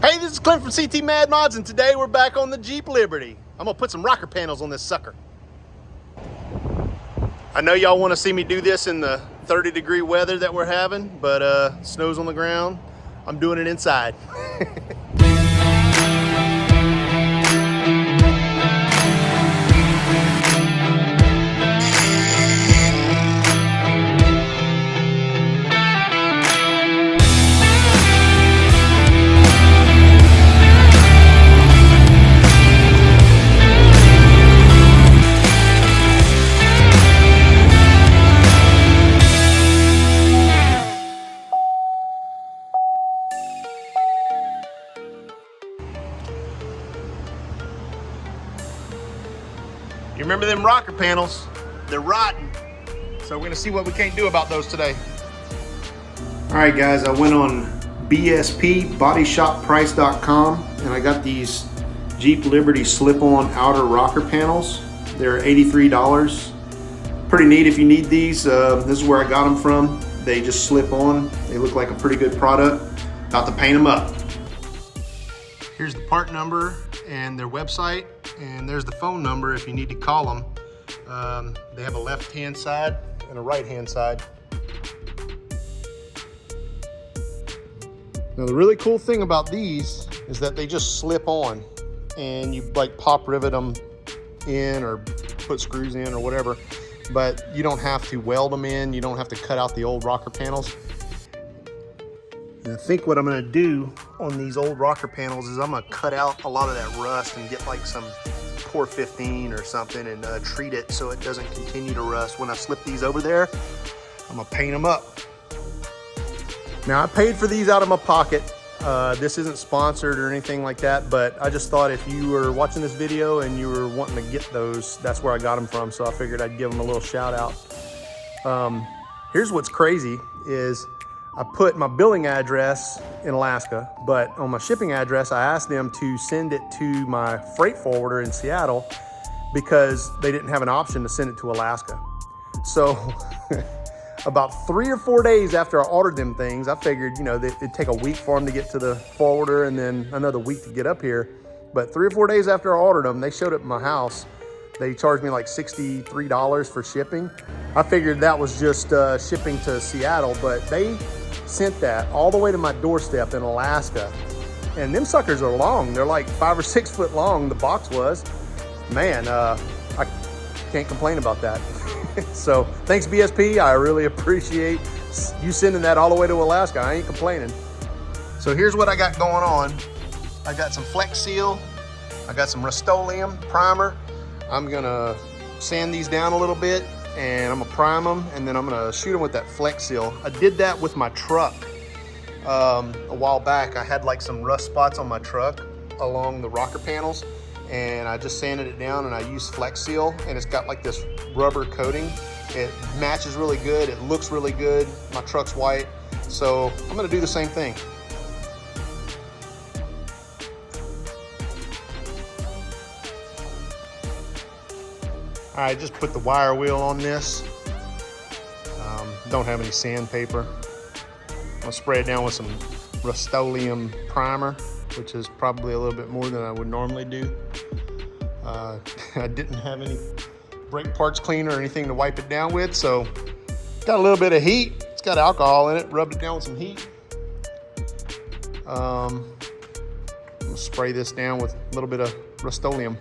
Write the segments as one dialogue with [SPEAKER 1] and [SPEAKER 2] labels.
[SPEAKER 1] Hey, this is Clint from CT Mad Mods, and today we're back on the Jeep Liberty. I'm gonna put some rocker panels on this sucker. I know y'all wanna see me do this in the 30-degree weather that we're having, but snow's on the ground. I'm doing it inside. You remember them rocker panels? They're rotten. So we're gonna see what we can't do about those today. All right, guys, I went on BSPBodyShopPrice.com and I got these Jeep Liberty slip-on outer rocker panels. They're $83. Pretty neat if you need these. This is where I got them from. They just slip on. They look like a pretty good product. About to paint them up. Here's the part number and their website, and there's the phone number if you need to call them. They have a left-hand side and a right-hand side. Now the really cool thing about these is that they just slip on, and you like pop rivet them in or put screws in or whatever, but you don't have to weld them in. You don't have to cut out the old rocker panels. And I think what I'm gonna do on these old rocker panels is I'm gonna cut out a lot of that rust and get like some Core 15 or something and treat it so it doesn't continue to rust. When I slip these over there, I'm gonna paint them up. Now I paid for these out of my pocket. This isn't sponsored or anything like that, but I just thought if you were watching this video and you were wanting to get those, that's where I got them from. So I figured I'd give them a little shout out. Here's what's crazy is I put my billing address in Alaska, but on my shipping address, I asked them to send it to my freight forwarder in Seattle because they didn't have an option to send it to Alaska. So about 3 or 4 days after I ordered them things, I figured, you know, it'd take a week for them to get to the forwarder and then another week to get up here. But 3 or 4 days after I ordered them, they showed up at my house. They charged me like $63 for shipping. I figured that was just shipping to Seattle, but they sent that all the way to my doorstep in Alaska. And them suckers are long. They're like 5 or 6 foot long, the box was. Man, I can't complain about that. So thanks BSP, I really appreciate you sending that all the way to Alaska. I ain't complaining. So here's what I got going on. I got some Flex Seal. I got some Rust-Oleum primer. I'm gonna sand these down a little bit and I'm gonna prime them, and then I'm gonna shoot them with that Flex Seal. I did that with my truck a while back. I had like some rust spots on my truck along the rocker panels, and I just sanded it down and I used Flex Seal, and it's got like this rubber coating. It matches really good, it looks really good. My truck's white, so I'm gonna do the same thing. All right, just put the wire wheel on this. Don't have any sandpaper. I'm gonna spray it down with some Rust-Oleum primer, which is probably a little bit more than I would normally do. I didn't have any brake parts cleaner or anything to wipe it down with, so got a little bit of heat. It's got alcohol in it, rubbed it down with some heat. I'm gonna spray this down with a little bit of Rust-Oleum.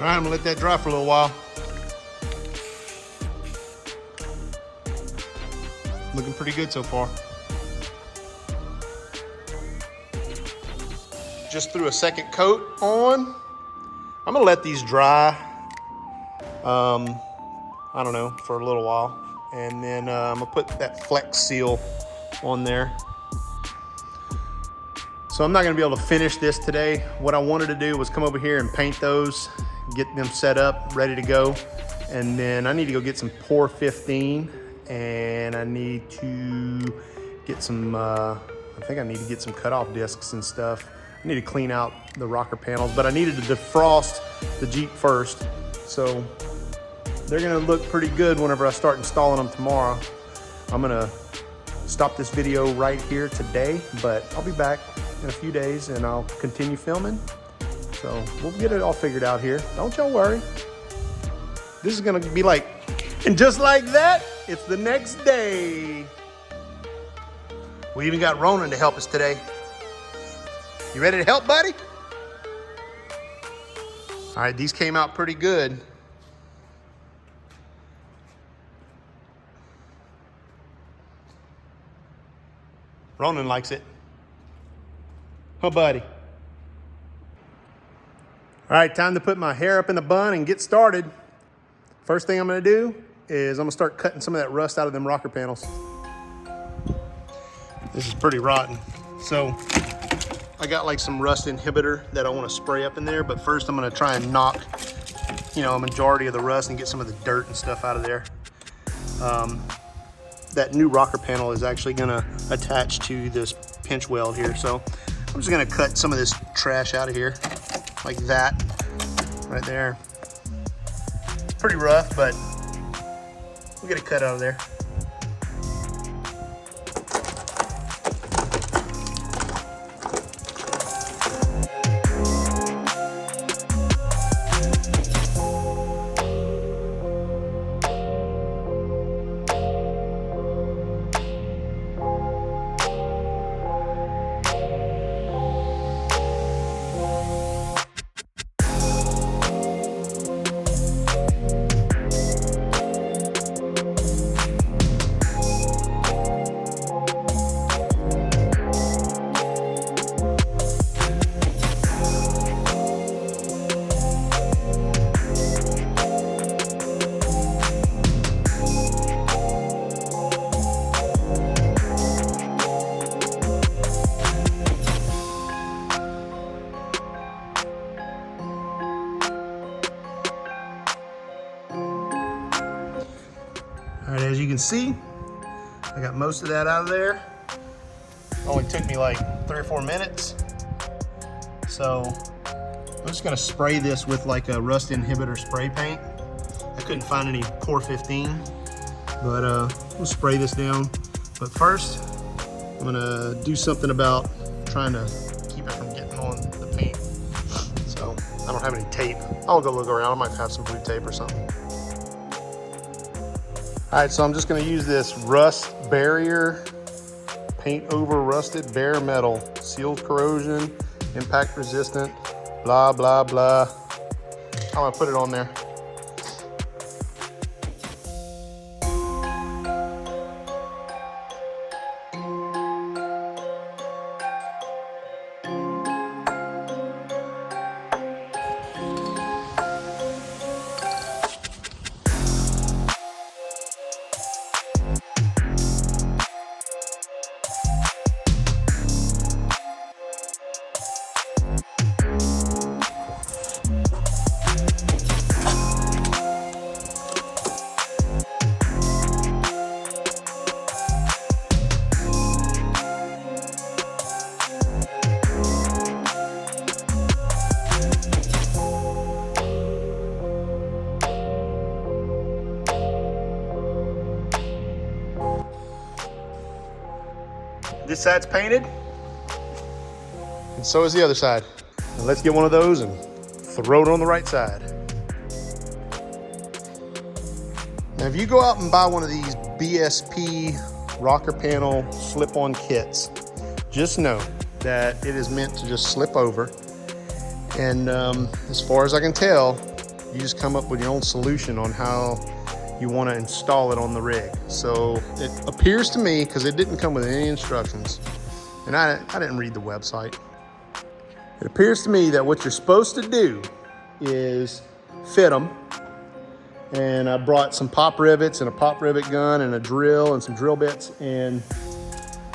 [SPEAKER 1] All right, I'm gonna let that dry for a little while. Looking pretty good so far. Just threw a second coat on. I'm gonna let these dry, I don't know, for a little while. And then I'm gonna put that Flex Seal on there. So I'm not gonna be able to finish this today. What I wanted to do was come over here and paint those, get them set up, ready to go. And then I need to go get some Core 15 and I need to get some, I think I need to get some cutoff discs and stuff. I need to clean out the rocker panels, but I needed to defrost the Jeep first. So they're gonna look pretty good whenever I start installing them tomorrow. I'm gonna stop this video right here today, but I'll be back in a few days and I'll continue filming. So we'll get it all figured out here. Don't y'all worry. This is gonna be like, and just like that, it's the next day. We even got Ronan to help us today. You ready to help, buddy? All right, these came out pretty good. Ronan likes it. Oh, buddy. All right, time to put my hair up in the bun and get started. First thing I'm gonna do is I'm gonna start cutting some of that rust out of them rocker panels. This is pretty rotten. So I got like some rust inhibitor that I want to spray up in there, but first I'm going to try and knock, you know, a majority of the rust and get some of the dirt and stuff out of there. That new rocker panel is actually going to attach to this pinch weld here, so I'm just going to cut some of this trash out of here like that right there. It's pretty rough, but we'll get it cut out of there. All right, as you can see, I got most of that out of there. Only took me like 3 or 4 minutes. So I'm just gonna spray this with like a rust inhibitor spray paint. I couldn't find any Core 15, but we'll spray this down. But first, I'm gonna do something about trying to keep it from getting on the paint. So I don't have any tape. I'll go look around. I might have some blue tape or something. All right, so I'm just gonna use this rust barrier, paint over rusted bare metal, sealed corrosion, impact resistant, blah, blah, blah. I'm gonna put it on there. This side's painted, and so is the other side. Now let's get one of those and throw it on the right side. Now if you go out and buy one of these BSP rocker panel slip-on kits, just know that it is meant to just slip over. And as far as I can tell, you just come up with your own solution on how you want to install it on the rig. So it appears to me, because it didn't come with any instructions, and I didn't read the website, it appears to me that what you're supposed to do is fit them. And I brought some pop rivets and a pop rivet gun and a drill and some drill bits, and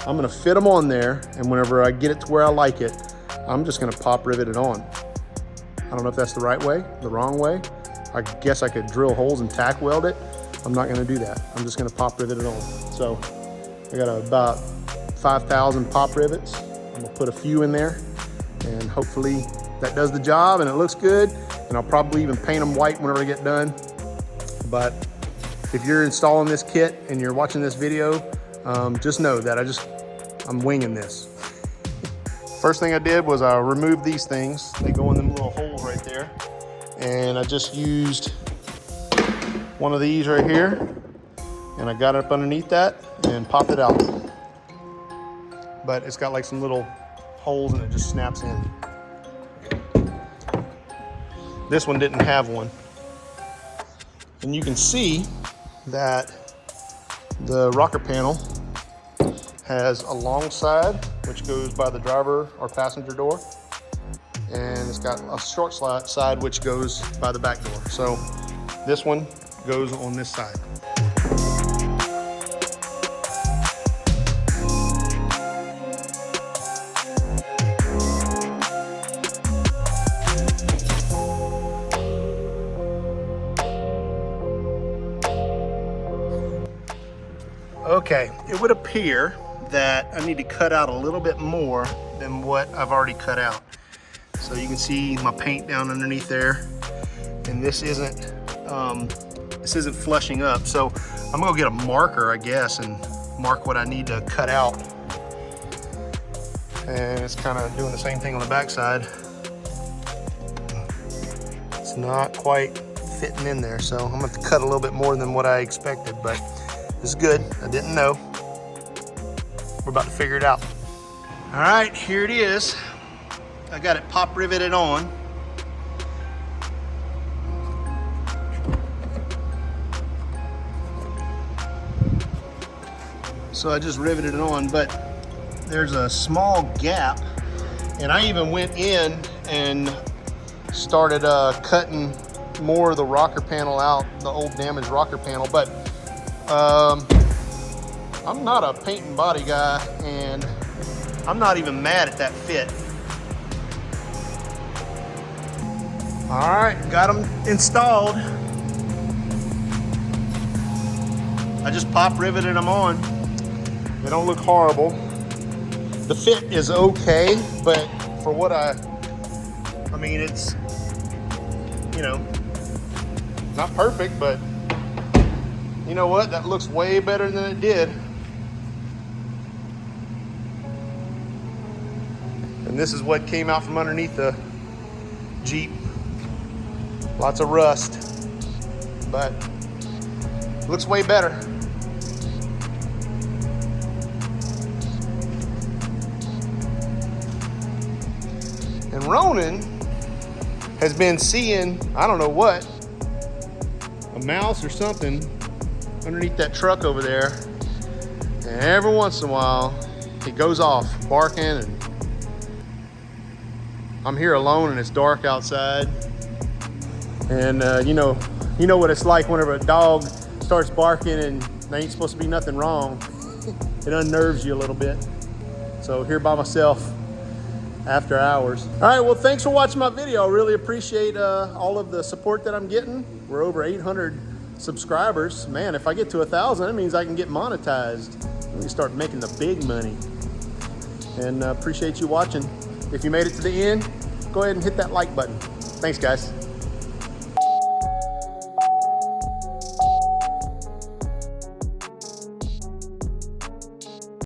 [SPEAKER 1] I'm gonna fit them on there, and whenever I get it to where I like it, I'm just gonna pop rivet it on. I don't know if that's the right way, the wrong way. I guess I could drill holes and tack weld it, I'm not gonna do that. I'm just gonna pop rivet it on. So I got about 5,000 pop rivets. I'm gonna put a few in there, and hopefully that does the job and it looks good. And I'll probably even paint them white whenever I get done. But if you're installing this kit and you're watching this video, just know that I'm winging this. First thing I did was I removed these things. They go in them little holes right there. And I just used one of these right here, and I got it up underneath that and popped it out. But it's got like some little holes and it just snaps in. This one didn't have one. And you can see that the rocker panel has a long side, which goes by the driver or passenger door. And it's got a short side, which goes by the back door. So this one goes on this side. Okay, it would appear that I need to cut out a little bit more than what I've already cut out. So you can see my paint down underneath there, and this isn't flushing up. So I'm gonna get a marker, I guess, and mark what I need to cut out. And it's kind of doing the same thing on the back side. It's not quite fitting in there, so I'm gonna have to cut a little bit more than what I expected, but it's good. I didn't know. We're about to figure it out. All right, here it is. I got it pop riveted on. So I just riveted it on, but there's a small gap, and I even went in and started cutting more of the rocker panel out, the old damaged rocker panel, but I'm not a paint and body guy, and I'm not even mad at that fit. All right, got them installed. I just pop riveted them on. They don't look horrible. The fit is okay, but for what I mean, it's, you know, not perfect, but you know what? That looks way better than it did. And this is what came out from underneath the Jeep. Lots of rust, but looks way better. And Ronan has been seeing, I don't know what, a mouse or something underneath that truck over there. And every once in a while, it goes off barking, and I'm here alone and it's dark outside. And you know what it's like whenever a dog starts barking and there ain't supposed to be nothing wrong. It unnerves you a little bit. So here by myself after hours. All right, well, thanks for watching my video. I really appreciate all of the support that I'm getting. We're over 800 subscribers. Man, if I get to 1,000, that means I can get monetized. We can start making the big money. And appreciate you watching. If you made it to the end, go ahead and hit that like button. Thanks, guys.